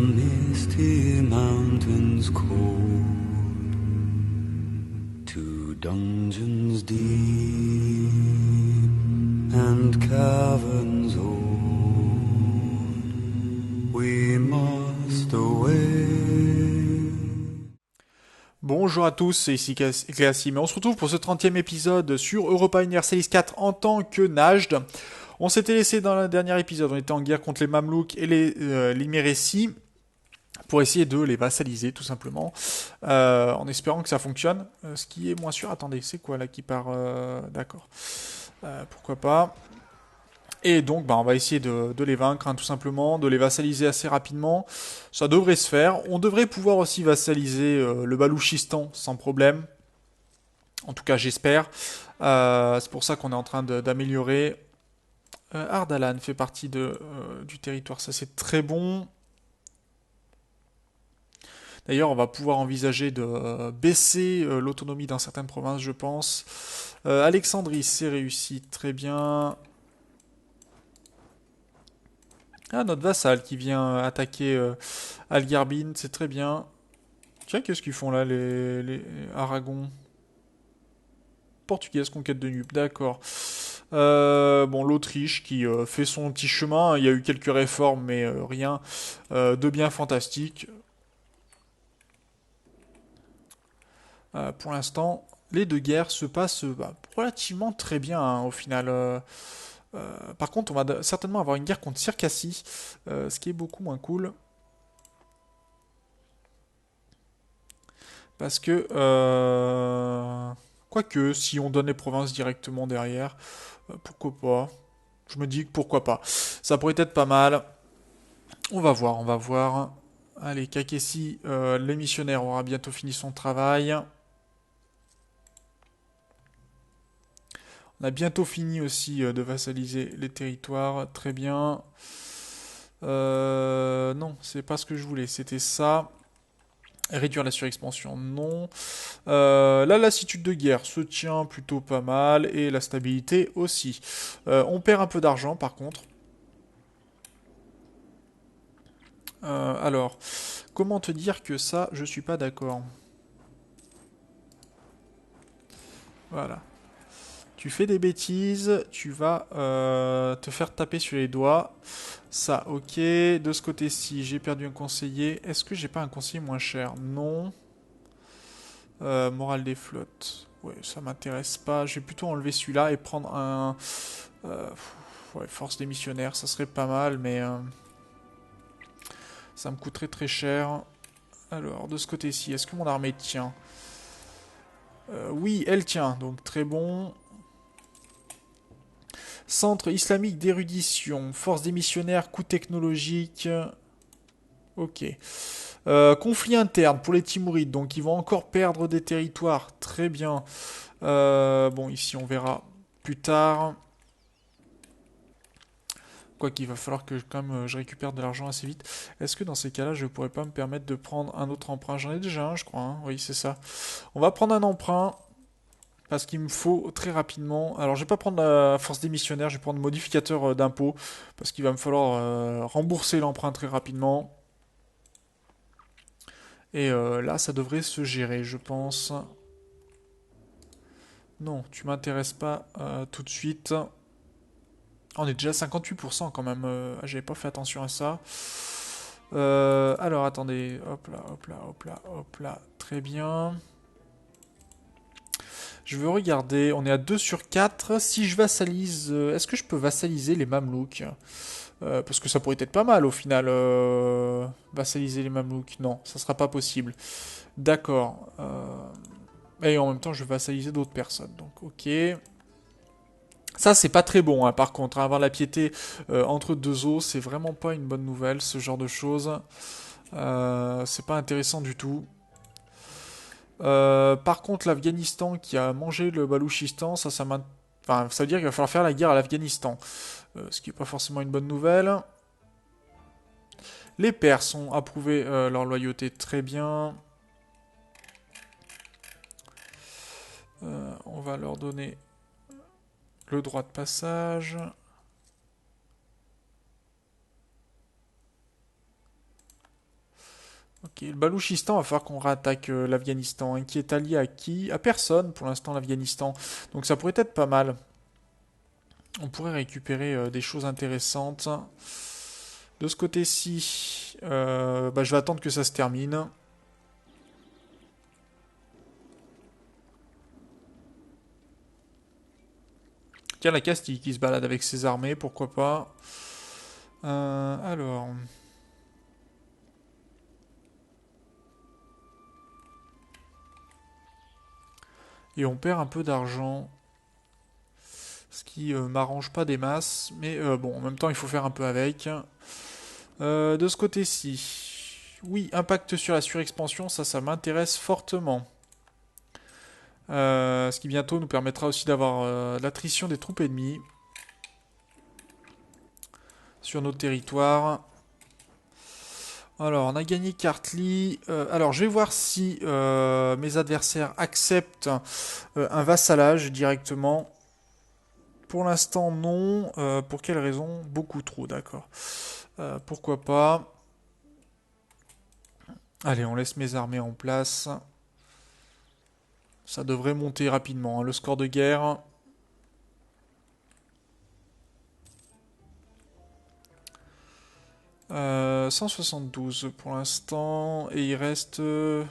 misty mountains cold, to dungeons deep and caverns old, we must away. Bonjour à tous, c'est ici Cléassim et on se retrouve pour ce 30e épisode sur Europa Universalis 4 en tant que Najd. On s'était laissé dans le dernier épisode, on était en guerre contre les Mamelouks et les Mérécis pour essayer de les vassaliser tout simplement, en espérant que ça fonctionne. Ce qui est moins sûr, attendez, c'est quoi là qui part d'accord. Pourquoi pas. Et donc, on va essayer de les vaincre, tout simplement, de les vassaliser assez rapidement. Ça devrait se faire. On devrait pouvoir aussi vassaliser le Balouchistan sans problème. En tout cas, j'espère. C'est pour ça qu'on est en train d'améliorer. Ardalan fait partie du territoire, ça c'est très bon. D'ailleurs, on va pouvoir envisager de baisser l'autonomie dans certaines provinces, je pense. Alexandrie, c'est réussi, très bien. Ah, notre vassal qui vient attaquer Algarbin, c'est très bien. Tiens, qu'est-ce qu'ils font là, les Aragon? Portugaise, conquête de Nupe, d'accord. Bon, l'Autriche qui fait son petit chemin. Il y a eu quelques réformes, mais rien de bien fantastique. Pour l'instant, les deux guerres se passent relativement très bien, au final. Par contre, on va certainement avoir une guerre contre Circassie, ce qui est beaucoup moins cool. Parce que, quoique, si on donne les provinces directement derrière, pourquoi pas. Je me dis que pourquoi pas. Ça pourrait être pas mal. On va voir, on va voir. Allez, Kakessi, les missionnaires aura bientôt fini son travail. On a bientôt fini aussi de vassaliser les territoires. Très bien. Non, c'est pas ce que je voulais. C'était ça. Réduire la surexpansion, non. La lassitude de guerre se tient plutôt pas mal. Et la stabilité aussi. On perd un peu d'argent par contre. Alors, comment te dire que ça, je suis pas d'accord. Voilà. Tu fais des bêtises, tu vas te faire taper sur les doigts. Ça, ok. De ce côté-ci, j'ai perdu un conseiller. Est-ce que j'ai pas un conseiller moins cher? Non. Morale des flottes. Ouais, ça m'intéresse pas. Je vais plutôt enlever celui-là et prendre un... ouais, force des missionnaires, ça serait pas mal, mais... ça me coûterait très cher. Alors, de ce côté-ci, est-ce que mon armée tient? Oui, elle tient, donc très bon. Centre islamique d'érudition, force des missionnaires, coût technologique. Ok. Conflit interne pour les Timourides, donc ils vont encore perdre des territoires. Très bien. Bon, ici on verra plus tard. Quoi qu'il va falloir que quand même je récupère de l'argent assez vite. Est-ce que dans ces cas-là, je pourrais pas me permettre de prendre un autre emprunt? J'en ai déjà un, je crois, hein. Oui, c'est ça. On va prendre un emprunt. Parce qu'il me faut très rapidement. Alors, je vais pas prendre la force des missionnaires, je vais prendre le modificateur d'impôt. Parce qu'il va me falloir rembourser l'emprunt très rapidement. Et là, ça devrait se gérer, je pense. Non, tu m'intéresses pas tout de suite. On est déjà à 58% quand même. J'avais pas fait attention à ça. Alors, attendez. Hop là, hop là, hop là, hop là. Très bien. Je veux regarder, on est à 2 sur 4. Si je vassalise, est-ce que je peux vassaliser les Mamelouks? Parce que ça pourrait être pas mal au final, vassaliser les Mamelouks. Non, ça sera pas possible. D'accord. Et en même temps, je vais vassaliser d'autres personnes. Donc, ok. Ça, c'est pas très bon, hein, par contre. Avoir la piété entre deux eaux, c'est vraiment pas une bonne nouvelle, ce genre de choses. C'est pas intéressant du tout. Par contre, l'Afghanistan qui a mangé le Balouchistan, enfin, ça veut dire qu'il va falloir faire la guerre à l'Afghanistan. Ce qui n'est pas forcément une bonne nouvelle. Les Perses ont approuvé leur loyauté très bien. On va leur donner le droit de passage. Ok, le Balouchistan, va falloir qu'on réattaque l'Afghanistan, hein, qui est allié à qui? À personne pour l'instant, l'Afghanistan. Donc ça pourrait être pas mal. On pourrait récupérer des choses intéressantes. De ce côté-ci, je vais attendre que ça se termine. Tiens, la Castille qui se balade avec ses armées, pourquoi pas. Alors... Et on perd un peu d'argent. Ce qui m'arrange pas des masses. Mais bon, en même temps, il faut faire un peu avec. De ce côté-ci. Oui, impact sur la surexpansion, ça m'intéresse fortement. Ce qui bientôt nous permettra aussi d'avoir l'attrition des troupes ennemies sur nos territoires. Alors, on a gagné Kartli. Alors, je vais voir si mes adversaires acceptent un vassalage directement. Pour l'instant, non. Pour quelle raison? Beaucoup trop, d'accord. Pourquoi pas? Allez, on laisse mes armées en place. Ça devrait monter rapidement, hein, le score de guerre. Euh, 172 pour l'instant. Et il reste... Bon,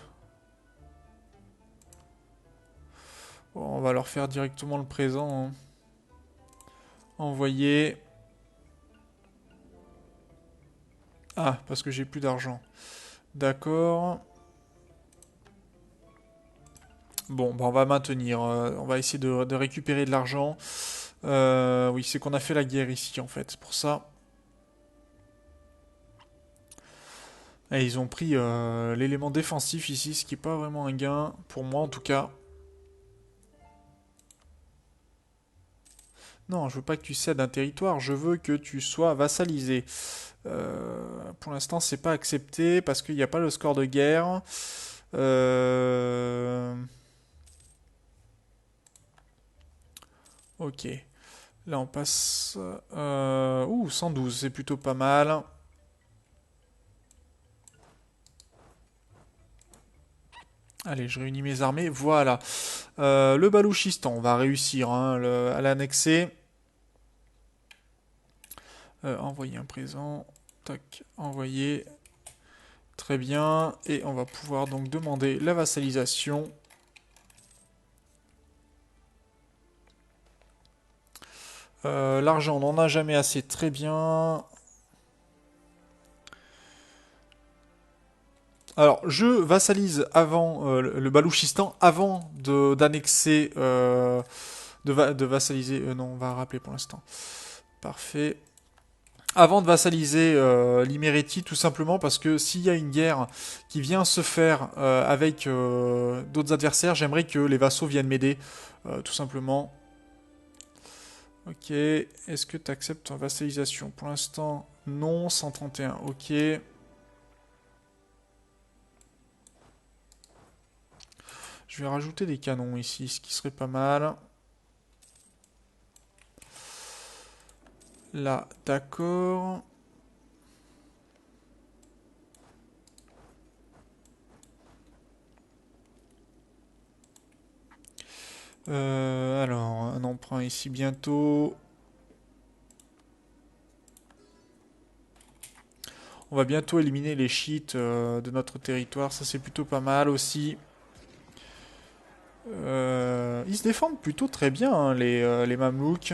on va leur faire directement le présent, hein. Envoyer. Ah, parce que j'ai plus d'argent. D'accord. Bon, bah on va maintenir. On va essayer de récupérer de l'argent. Oui, c'est qu'on a fait la guerre ici, en fait. C'est pour ça. Et ils ont pris l'élément défensif ici, ce qui n'est pas vraiment un gain. Pour moi, en tout cas. Non, je veux pas que tu cèdes un territoire. Je veux que tu sois vassalisé. Pour l'instant, c'est pas accepté parce qu'il n'y a pas le score de guerre. Ok. Là, on passe... 112, c'est plutôt pas mal. Allez, je réunis mes armées. Voilà. Le Balouchistan, on va réussir hein, à l'annexer. Envoyer un présent. Tac, envoyer. Très bien. Et on va pouvoir donc demander la vassalisation. L'argent, on n'en a jamais assez. Très bien. Alors, je vassalise avant le Balouchistan avant d'annexer, de vassaliser. Non, on va rappeler pour l'instant. Parfait. Avant de vassaliser l'Imérétie, tout simplement parce que s'il y a une guerre qui vient se faire avec d'autres adversaires, j'aimerais que les vassaux viennent m'aider, tout simplement. Ok. Est-ce que tu acceptes en vassalisation? Pour l'instant, non. 131. Ok. Je vais rajouter des canons ici, ce qui serait pas mal. Là, d'accord. Alors, un emprunt ici bientôt. On va bientôt éliminer les chiites de notre territoire. Ça, c'est plutôt pas mal aussi. Ils se défendent plutôt très bien, hein, les Mamelouks.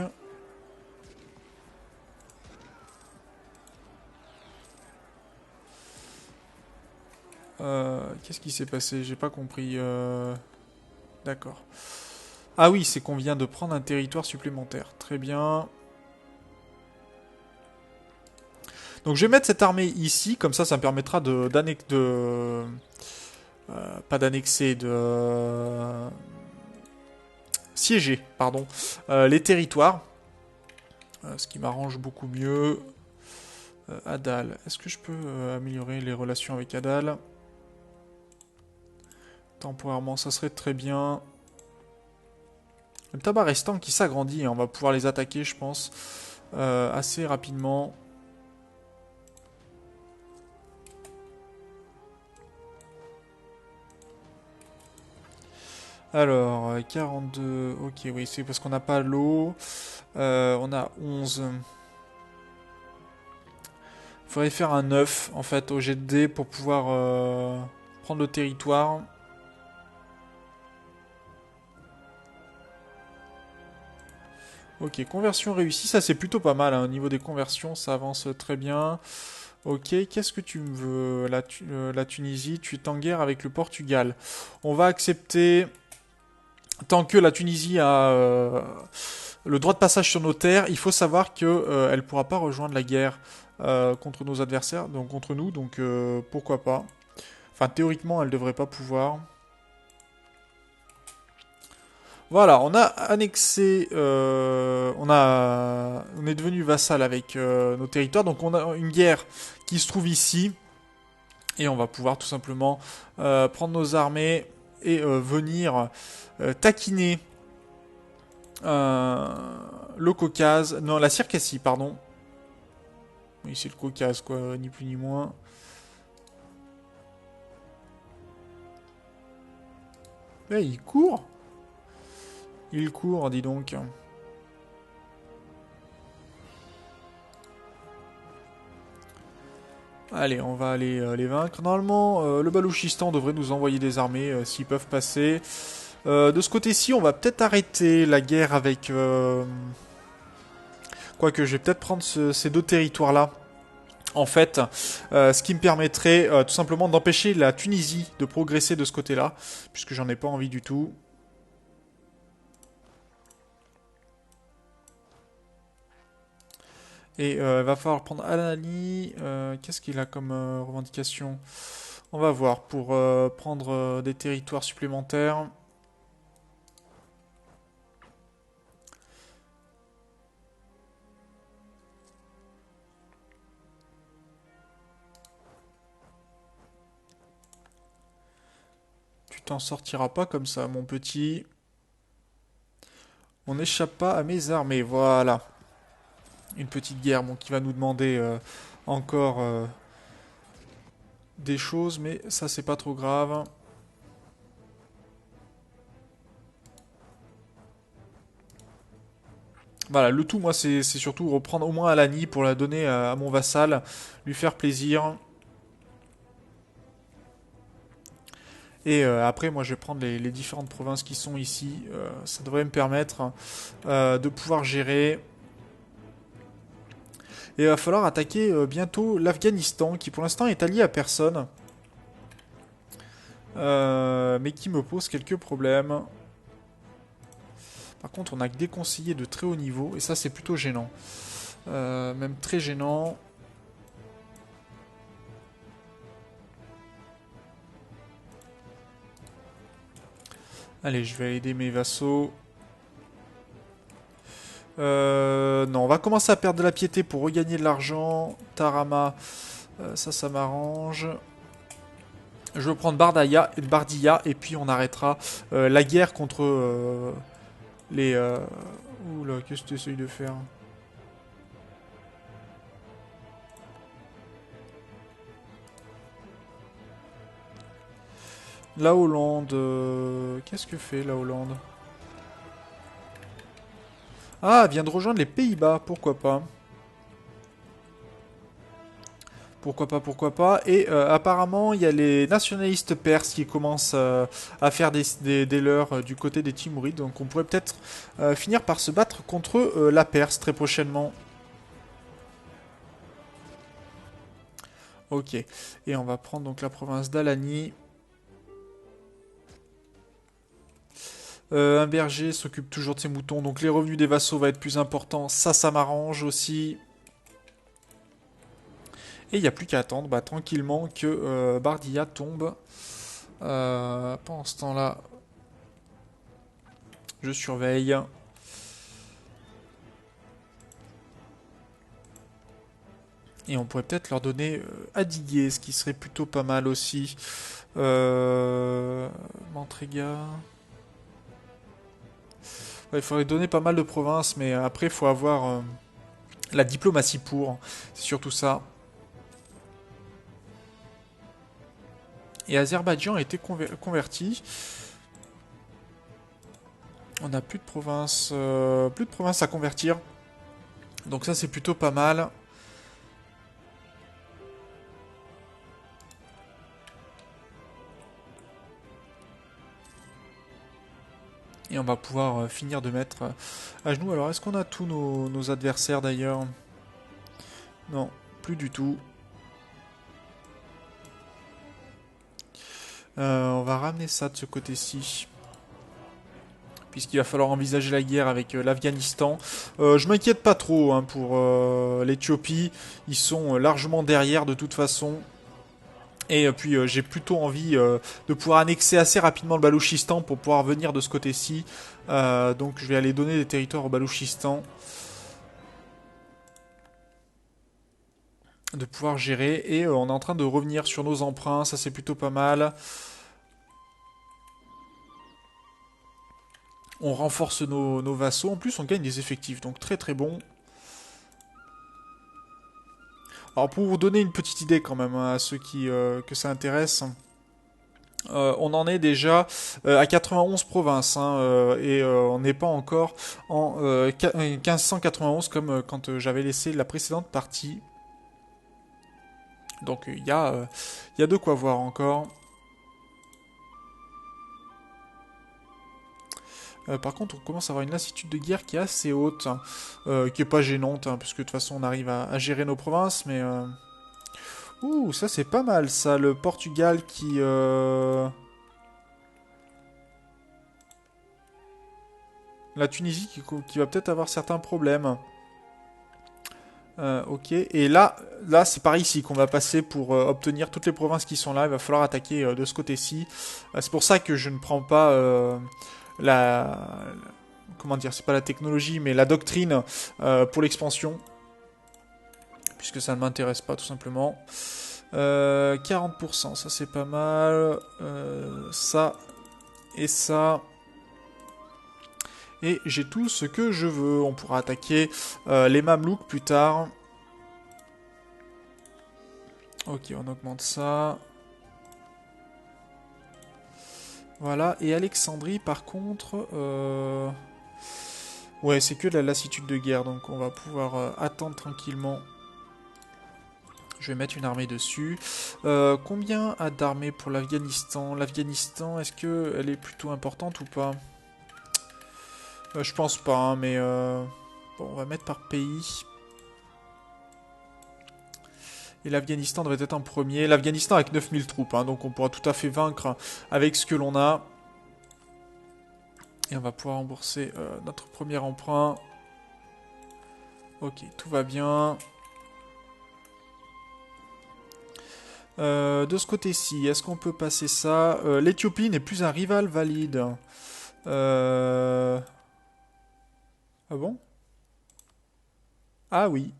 Qu'est-ce qui s'est passé? J'ai pas compris. D'accord. Ah oui, c'est qu'on vient de prendre un territoire supplémentaire. Très bien. Donc je vais mettre cette armée ici, comme ça me permettra pas d'annexer, de siéger, pardon, les territoires. Ce qui m'arrange beaucoup mieux. Adal, est-ce que je peux améliorer les relations avec Adal? Temporairement, ça serait très bien. Le tabac restant qui s'agrandit, hein, on va pouvoir les attaquer, je pense, assez rapidement. Alors, 42... Ok, oui, c'est parce qu'on n'a pas l'eau. On a 11. Il faudrait faire un 9, en fait, au jet de dés pour pouvoir prendre le territoire. Ok, conversion réussie, ça c'est plutôt pas mal, hein. Au niveau des conversions, ça avance très bien. Ok, qu'est-ce que tu me veux? La Tunisie, tu es en guerre avec le Portugal. On va accepter, tant que la Tunisie a le droit de passage sur nos terres, il faut savoir que elle pourra pas rejoindre la guerre contre nos adversaires, donc contre nous, donc pourquoi pas. Enfin, théoriquement, elle devrait pas pouvoir. Voilà, on a annexé, on est devenu vassal avec nos territoires, donc on a une guerre qui se trouve ici, et on va pouvoir tout simplement prendre nos armées et venir taquiner le Caucase, non, la Circassie, pardon. Oui, c'est le Caucase, quoi, ni plus ni moins. Là, il court. Il court, dis donc. Allez, on va aller les vaincre. Normalement, le Balouchistan devrait nous envoyer des armées s'ils peuvent passer. De ce côté-ci, on va peut-être arrêter la guerre avec... Quoique, je vais peut-être prendre ces deux territoires-là. En fait, ce qui me permettrait tout simplement d'empêcher la Tunisie de progresser de ce côté-là, puisque j'en ai pas envie du tout. Et il va falloir prendre Al-Ali. Qu'est-ce qu'il a comme revendication? On va voir pour prendre des territoires supplémentaires. Tu t'en sortiras pas comme ça, mon petit. On n'échappe pas à mes armées. Voilà. Une petite guerre bon, qui va nous demander encore des choses, mais ça c'est pas trop grave. Voilà, le tout, moi, c'est surtout reprendre au moins Alani pour la donner à mon vassal, lui faire plaisir. Et après, moi, je vais prendre les différentes provinces qui sont ici. Ça devrait me permettre de pouvoir gérer. Et il va falloir attaquer bientôt l'Afghanistan, qui pour l'instant est allié à personne. Mais qui me pose quelques problèmes. Par contre, on a que des conseillers de très haut niveau, et ça, c'est plutôt gênant. Même très gênant. Allez, je vais aider mes vassaux. Non, on va commencer à perdre de la piété pour regagner de l'argent. Tarama, ça m'arrange. Je vais prendre Bardia, et puis on arrêtera la guerre contre les... Oula, qu'est-ce que tu essayes de faire? La Hollande... Qu'est-ce que fait la Hollande? Ah, elle vient de rejoindre les Pays-Bas, pourquoi pas. Pourquoi pas, pourquoi pas. Et apparemment, il y a les nationalistes perses qui commencent à faire des leurs du côté des Timourides. Donc on pourrait peut-être finir par se battre contre la Perse très prochainement. Ok. Et on va prendre donc la province d'Alani. Un berger s'occupe toujours de ses moutons. Donc les revenus des vassaux vont être plus importants. Ça m'arrange aussi. Et il n'y a plus qu'à attendre tranquillement que Bardia tombe. Pendant ce temps-là, je surveille. Et on pourrait peut-être leur donner Adigué, ce qui serait plutôt pas mal aussi. Mantrega. Ouais, il faudrait donner pas mal de provinces, mais après, il faut avoir la diplomatie pour. C'est surtout ça. Et Azerbaïdjan a été converti. On n'a plus de province à convertir. Donc ça c'est plutôt pas mal. Et on va pouvoir finir de mettre à genoux. Alors est-ce qu'on a tous nos adversaires d'ailleurs? Non, plus du tout. On va ramener ça de ce côté-ci. Puisqu'il va falloir envisager la guerre avec l'Afghanistan. Je m'inquiète pas trop hein, pour l'Éthiopie. Ils sont largement derrière de toute façon. Et puis j'ai plutôt envie de pouvoir annexer assez rapidement le Baloutchistan pour pouvoir venir de ce côté-ci. Donc je vais aller donner des territoires au Baloutchistan. De pouvoir gérer. Et on est en train de revenir sur nos emprunts. Ça c'est plutôt pas mal. On renforce nos vassaux. En plus on gagne des effectifs. Donc très très bon. Alors pour vous donner une petite idée quand même hein, à ceux que ça intéresse, on en est déjà à 91 provinces hein, et on n'est pas encore en 1591 comme quand j'avais laissé la précédente partie. Donc il y a de quoi voir encore. Par contre, on commence à avoir une lassitude de guerre qui est assez haute, qui est pas gênante, hein, puisque de toute façon on arrive à gérer nos provinces, mais... Ouh, ça c'est pas mal, ça, le Portugal qui... La Tunisie qui va peut-être avoir certains problèmes. Ok, et là c'est par ici qu'on va passer pour obtenir toutes les provinces qui sont là. Il va falloir attaquer de ce côté-ci. C'est pour ça que je ne prends pas comment dire, c'est pas la technologie, mais la doctrine pour l'expansion. Puisque ça ne m'intéresse pas tout simplement. 40%, ça c'est pas mal. Ça et ça. Et j'ai tout ce que je veux. On pourra attaquer les Mamelouks plus tard. Ok, on augmente ça. Voilà, et Alexandrie par contre... Ouais, c'est que de la lassitude de guerre, donc on va pouvoir attendre tranquillement. Je vais mettre une armée dessus. Combien a d'armées pour l'Afghanistan? L'Afghanistan, est-ce qu'elle est plutôt importante ou pas? Je pense pas, hein, mais... Bon, on va mettre par pays. Et l'Afghanistan devrait être en premier. L'Afghanistan avec 9000 troupes, hein, donc on pourra tout à fait vaincre avec ce que l'on a. Et on va pouvoir rembourser notre premier emprunt. Ok, tout va bien. De ce côté-ci, est-ce qu'on peut passer ça? L'Éthiopie n'est plus un rival valide. Ah bon? Ah oui.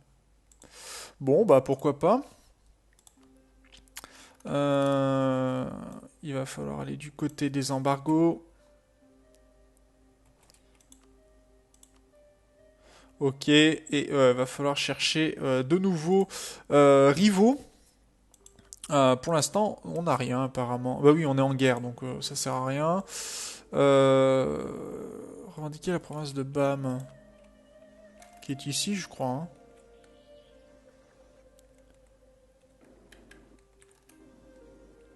Bon, bah pourquoi pas. Il va falloir aller du côté des embargos. Ok, et va falloir chercher de nouveaux rivaux. Pour l'instant, on n'a rien apparemment. Bah oui, on est en guerre, donc ça sert à rien. Revendiquer la province de Bam, qui est ici, je crois. Hein.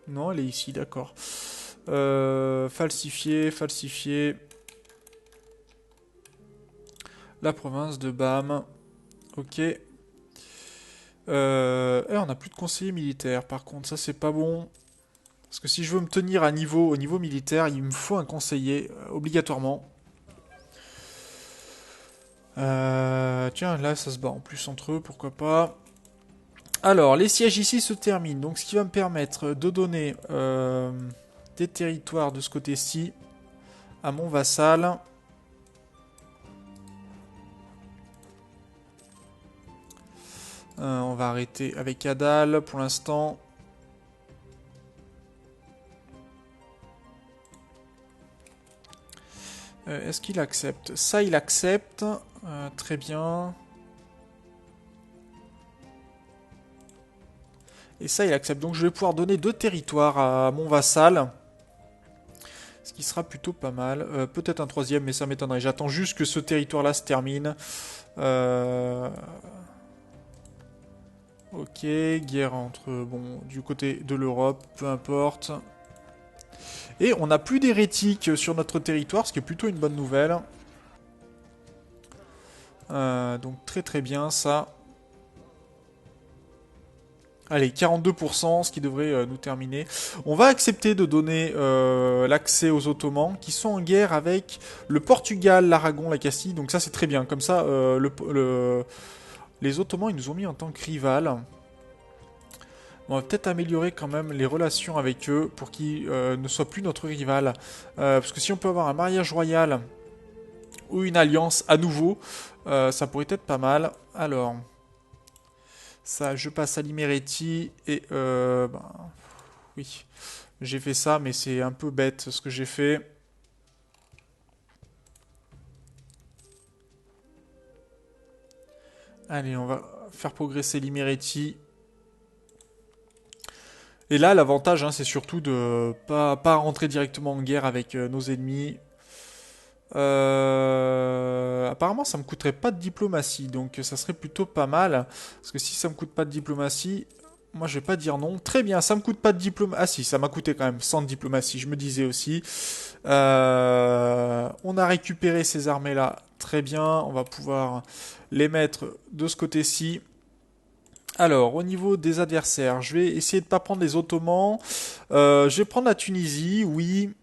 Non, elle est ici, d'accord. Falsifier, falsifier. La province de Bam. Ok. Et on n'a plus de conseiller militaire, par contre, ça c'est pas bon. Parce que si je veux me tenir au niveau militaire, il me faut un conseiller, obligatoirement. Tiens, là ça se bat en plus entre eux, pourquoi pas. Alors, les sièges ici se terminent, donc ce qui va me permettre de donner des territoires de ce côté-ci à mon vassal. On va arrêter avec Adal pour l'instant. Est-ce qu'il accepte? Ça, il accepte. Très bien. Et ça, il accepte. Donc, je vais pouvoir donner 2 territoires à mon vassal. Ce Ce qui sera plutôt pas mal. Peut-être un troisième, mais ça m'étonnerait. J'attends juste que ce territoire-là se termine. Ok, guerre entre, bon, du côté de l'Europe, peu importe. Et on n'a plus d'hérétiques sur notre territoire, ce qui est plutôt une bonne nouvelle. Donc très très bien ça. Allez, 42%, ce qui devrait nous terminer. On va accepter de donner l'accès aux Ottomans, qui sont en guerre avec le Portugal, l'Aragon, la Castille. Donc ça c'est très bien. Comme ça, les Ottomans, ils nous ont mis en tant que rival. On va peut-être améliorer quand même les relations avec eux pour qu'ils ne soient plus notre rival. Parce que si on peut avoir un mariage royal ou une alliance à nouveau, ça pourrait être pas mal. Alors, ça, je passe à l'Imereti et oui, j'ai fait ça, mais c'est un peu bête ce que j'ai fait. Allez, on va faire progresser l'Imereti. Et là, l'avantage, hein, c'est surtout de pas rentrer directement en guerre avec nos ennemis. Apparemment, ça me coûterait pas de diplomatie, donc ça serait plutôt pas mal. Parce que si ça me coûte pas de diplomatie, moi je vais pas dire non. Très bien, ça me coûte pas de diplomatie. Ah si, ça m'a coûté quand même 100 de diplomatie, je me disais aussi. On a récupéré ces armées-là, très bien. On va pouvoir les mettre de ce côté-ci. Alors, au niveau des adversaires, je vais essayer de ne pas prendre les Ottomans. Je vais prendre la Tunisie, oui.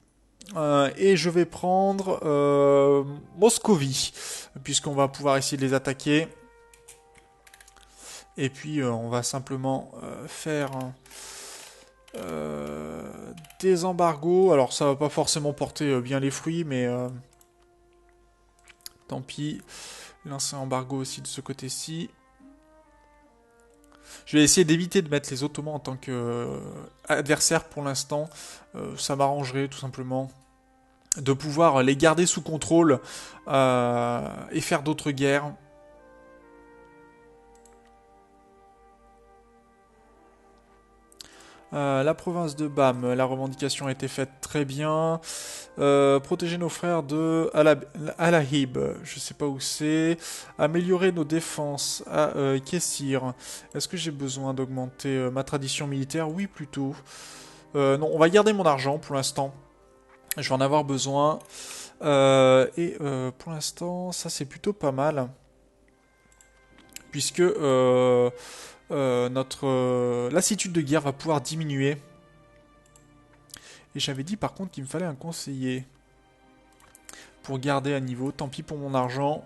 Et je vais prendre Moscovie, puisqu'on va pouvoir essayer de les attaquer. Et puis, on va simplement faire des embargos. Alors, ça va pas forcément porter bien les fruits, mais tant pis. Lancer un embargo aussi de ce côté-ci. Je vais essayer d'éviter de mettre les Ottomans en tant qu'adversaire pour l'instant. Ça m'arrangerait tout simplement de pouvoir les garder sous contrôle et faire d'autres guerres. La province de Bam, la revendication a été faite très bien. Protéger nos frères de Alahib, je sais pas où c'est. Améliorer nos défenses à Kessir. Est-ce que j'ai besoin d'augmenter ma tradition militaire? Oui, plutôt. Non, on va garder mon argent pour l'instant. Je vais en avoir besoin. Pour l'instant, ça c'est plutôt pas mal. Puisque notre lassitude de guerre va pouvoir diminuer. Et j'avais dit par contre qu'il me fallait un conseiller pour garder à niveau. Tant pis pour mon argent.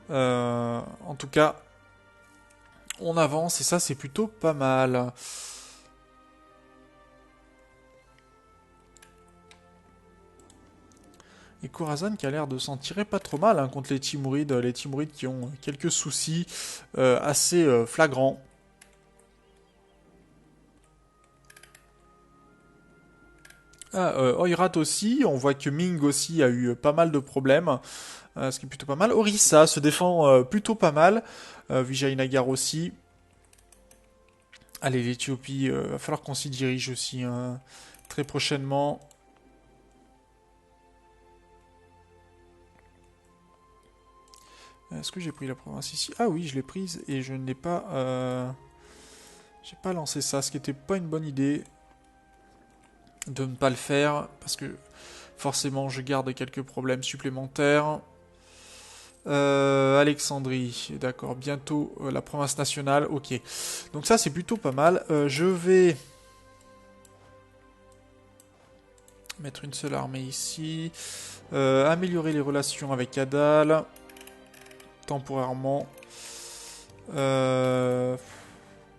En tout cas, on avance et ça c'est plutôt pas mal. Et Khorasan qui a l'air de s'en tirer pas trop mal hein, contre les Timourides qui ont quelques soucis assez flagrants. Oirat aussi, on voit que Ming aussi a eu pas mal de problèmes, ce qui est plutôt pas mal. Orissa se défend plutôt pas mal, Vijayanagar aussi. Allez, l'Éthiopie, va falloir qu'on s'y dirige aussi hein, très prochainement. Est-ce que j'ai pris la province ici? Ah oui, je l'ai prise et je n'ai pas... j'ai pas lancé ça, ce qui n'était pas une bonne idée de ne pas le faire, parce que forcément je garde quelques problèmes supplémentaires. Alexandrie, d'accord, bientôt la province nationale, ok. Donc ça c'est plutôt pas mal. Je vais mettre une seule armée ici. Améliorer les relations avec Adal. Temporairement. On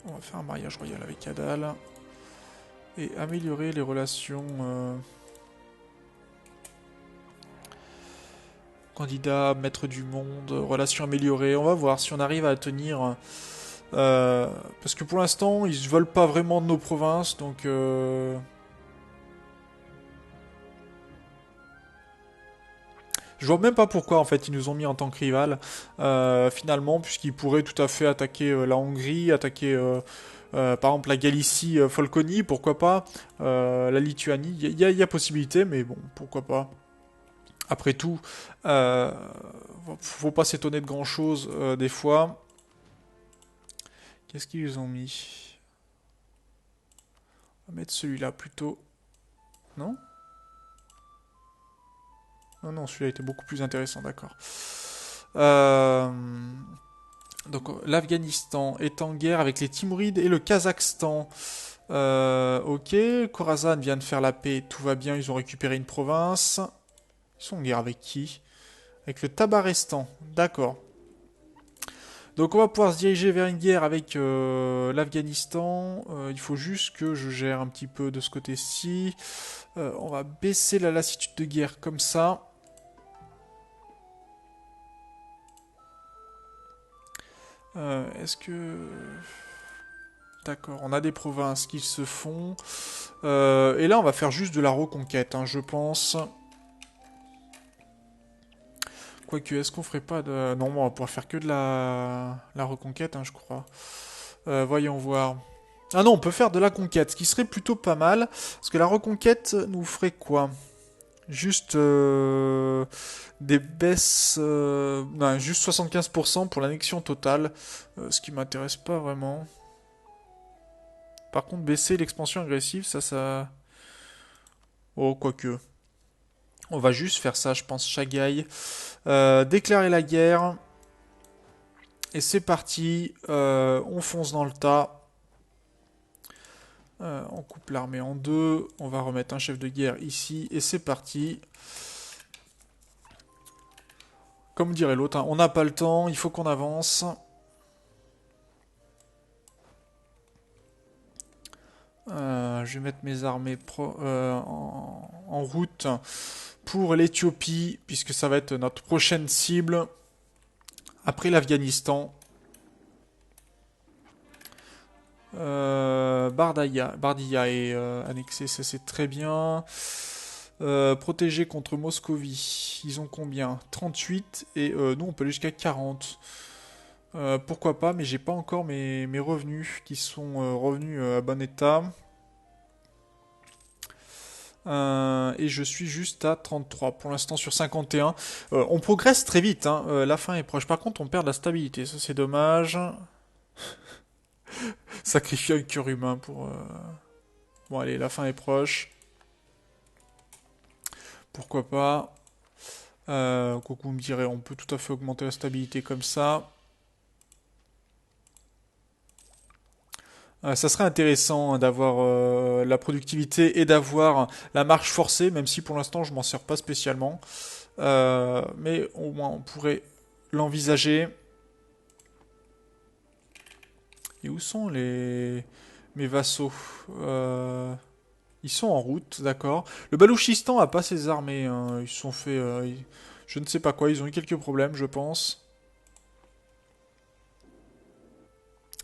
va faire un mariage royal avec Adal. Et améliorer les relations... Candidat, maître du monde, relations améliorées. On va voir si on arrive à tenir. Parce que pour l'instant, ils ne veulent pas vraiment de nos provinces. Donc... Je vois même pas pourquoi en fait ils nous ont mis en tant que rival finalement, puisqu'ils pourraient tout à fait attaquer la Hongrie, attaquer Par exemple, la Galicie, Folconie, pourquoi pas. La Lituanie, il y a possibilité, mais bon, pourquoi pas. Après tout, faut pas s'étonner de grand-chose des fois. Qu'est-ce qu'ils ont mis? On va mettre celui-là plutôt. Non? Non, non, celui-là était beaucoup plus intéressant, d'accord. Euh, Donc l'Afghanistan est en guerre avec les Timourides et le Kazakhstan. Ok, Khorasan vient de faire la paix, tout va bien, ils ont récupéré une province. Ils sont en guerre avec qui? Avec le Tabarestan, d'accord. Donc on va pouvoir se diriger vers une guerre avec l'Afghanistan. Il faut juste que je gère un petit peu de ce côté-ci. On va baisser la lassitude de guerre comme ça. Est-ce que... D'accord, on a des provinces qui se font. Et là, on va faire juste de la reconquête, hein, je pense. Quoique, est-ce qu'on ferait pas de... Non, on va pouvoir faire que de la reconquête, hein, je crois. Voyons voir. Ah non, on peut faire de la conquête, ce qui serait plutôt pas mal. Parce que la reconquête nous ferait quoi? Juste des baisses... non, juste 75% pour l'annexion totale. Ce qui m'intéresse pas vraiment. Par contre, baisser l'expansion agressive, ça... Oh, quoique. On va juste faire ça, je pense, Shagaï. Déclarer la guerre. Et c'est parti. On fonce dans le tas. On coupe l'armée en deux. On va remettre un chef de guerre ici. Et c'est parti. Comme dirait l'autre, hein, on n'a pas le temps. Il faut qu'on avance. Je vais mettre mes armées en route pour l'Éthiopie, puisque ça va être notre prochaine cible. Après l'Afghanistan. Bardia est annexé, ça c'est très bien. Protégé contre Moscovie. Ils ont combien? 38 et nous on peut aller jusqu'à 40. Pourquoi pas, mais j'ai pas encore mes revenus qui sont revenus à bon état. Et je suis juste à 33 pour l'instant sur 51. On progresse très vite, hein. La fin est proche. Par contre, on perd de la stabilité, ça c'est dommage. Sacrifier un cœur humain pour. Bon, allez, la fin est proche. Pourquoi pas. Quoi que vous me direz, on peut tout à fait augmenter la stabilité comme ça. Ça serait intéressant, hein, d'avoir la productivité et d'avoir la marche forcée, même si pour l'instant je m'en sers pas spécialement. Mais au moins on pourrait l'envisager. Et où sont mes vassaux? Ils sont en route, d'accord. Le Balouchistan a pas ses armées, hein. Ils se sont fait... je ne sais pas quoi, ils ont eu quelques problèmes, je pense.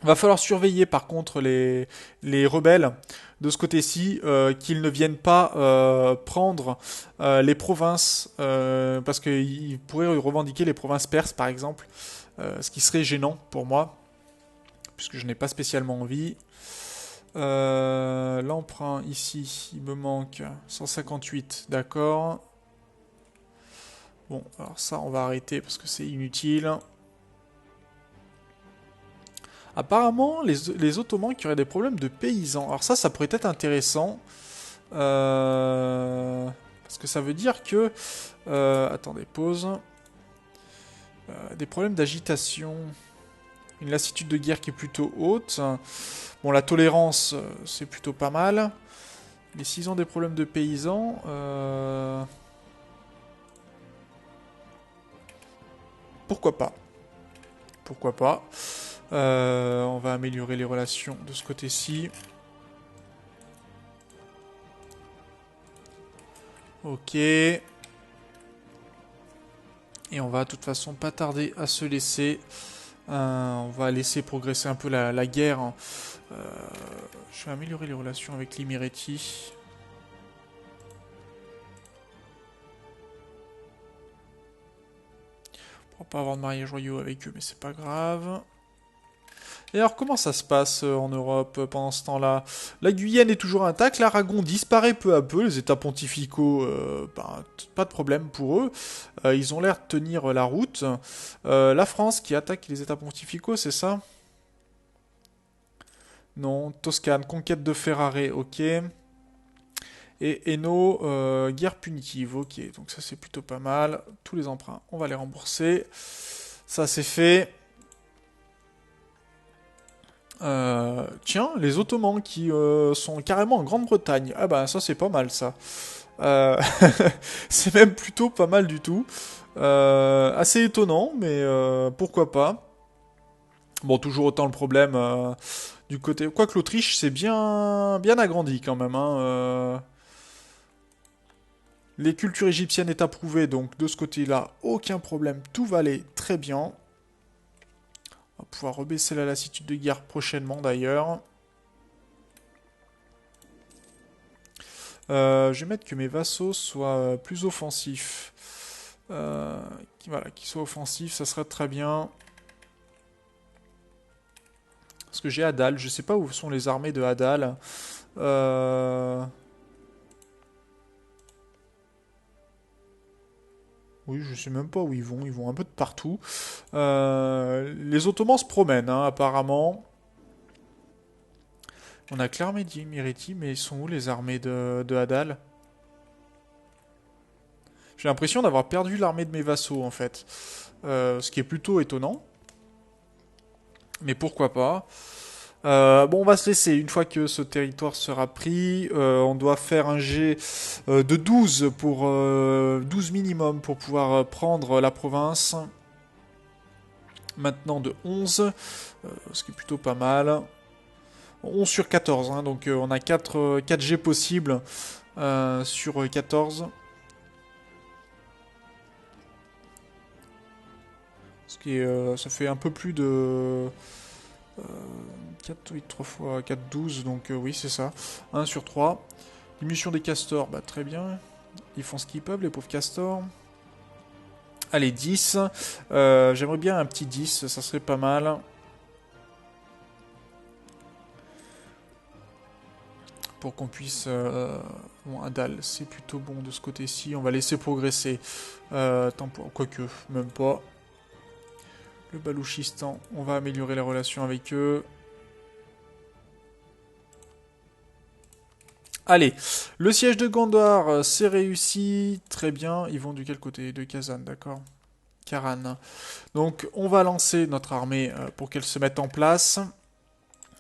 Va falloir surveiller par contre les rebelles de ce côté-ci, qu'ils ne viennent pas prendre les provinces, parce qu'ils pourraient revendiquer les provinces perses par exemple, ce qui serait gênant pour moi, puisque je n'ai pas spécialement envie. L'emprunt ici, il me manque 158, d'accord. Bon, alors ça on va arrêter parce que c'est inutile. Apparemment, les Ottomans qui auraient des problèmes de paysans. Alors ça pourrait être intéressant. Parce que ça veut dire que... attendez, pause. Des problèmes d'agitation. Une lassitude de guerre qui est plutôt haute. Bon, la tolérance, c'est plutôt pas mal. Mais s'ils ont des problèmes de paysans... pourquoi pas? Pourquoi pas? On va améliorer les relations de ce côté-ci. Ok. Et on va de toute façon pas tarder à se laisser. On va laisser progresser un peu la guerre, hein. Je vais améliorer les relations avec l'Imereti. On pourra pas avoir de mariage royaux avec eux, mais c'est pas grave. Et alors, comment ça se passe en Europe pendant ce temps-là? La Guyane est toujours intacte, l'Aragon disparaît peu à peu, les États pontificaux, pas de problème pour eux. Ils ont l'air de tenir la route. La France qui attaque les États pontificaux, c'est ça? Non, Toscane, conquête de Ferrare, ok. Et Hainaut, guerre punitive, ok. Donc ça c'est plutôt pas mal. Tous les emprunts, on va les rembourser. Ça c'est fait. Tiens, les Ottomans qui sont carrément en Grande-Bretagne. Ah bah ça c'est pas mal ça. Euh, c'est même plutôt pas mal du tout. Assez étonnant, mais pourquoi pas. Bon, toujours autant le problème du côté... Quoique l'Autriche c'est bien agrandi quand même. Hein, Les cultures égyptiennes est approuvée, donc de ce côté-là, aucun problème, tout va aller très bien. On va pouvoir rebaisser la lassitude de guerre prochainement d'ailleurs. Je vais mettre que mes vassaux soient plus offensifs. Voilà, qu'ils soient offensifs, ça serait très bien. Parce que j'ai Hadal, je sais pas où sont les armées de Hadal. Oui, je sais même pas où ils vont un peu de partout. Les Ottomans se promènent, hein, apparemment. On a que l'armée d'Imiriti, mais ils sont où les armées de Hadal? J'ai l'impression d'avoir perdu l'armée de mes vassaux, en fait. Ce qui est plutôt étonnant. Mais pourquoi pas. Bon, on va se laisser. Une fois que ce territoire sera pris, on doit faire un jet de 12 pour 12 minimum pour pouvoir prendre la province. Maintenant de 11, ce qui est plutôt pas mal. 11 sur 14, hein, donc on a 4 G possibles sur 14. Ce qui est, ça fait un peu plus de 4, 8, 3 fois 4, 12, donc oui, c'est ça. 1 sur 3. Diminution des castors, bah très bien. Ils font ce qu'ils peuvent, les pauvres castors. Allez, 10. J'aimerais bien un petit 10, ça serait pas mal. Pour qu'on puisse... Bon, Adal, c'est plutôt bon de ce côté-ci. On va laisser progresser. Quoique, même pas. Le Balouchistan, on va améliorer les relations avec eux. Allez, le siège de Gondor, c'est réussi. Très bien. Ils vont du quel côté? De Kazan, d'accord. Karan. Donc, on va lancer notre armée pour qu'elle se mette en place.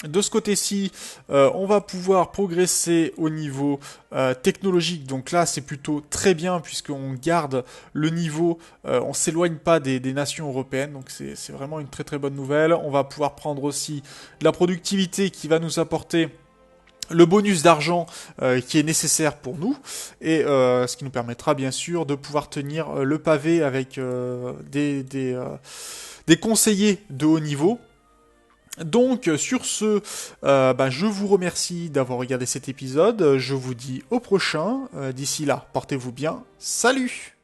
De ce côté-ci, on va pouvoir progresser au niveau technologique. Donc là, c'est plutôt très bien puisqu'on garde le niveau, on s'éloigne pas des nations européennes. Donc c'est vraiment une très très bonne nouvelle. On va pouvoir prendre aussi de la productivité qui va nous apporter le bonus d'argent qui est nécessaire pour nous et ce qui nous permettra bien sûr de pouvoir tenir le pavé avec des conseillers de haut niveau. Donc sur ce, je vous remercie d'avoir regardé cet épisode. Je vous dis au prochain. D'ici là, portez-vous bien. Salut!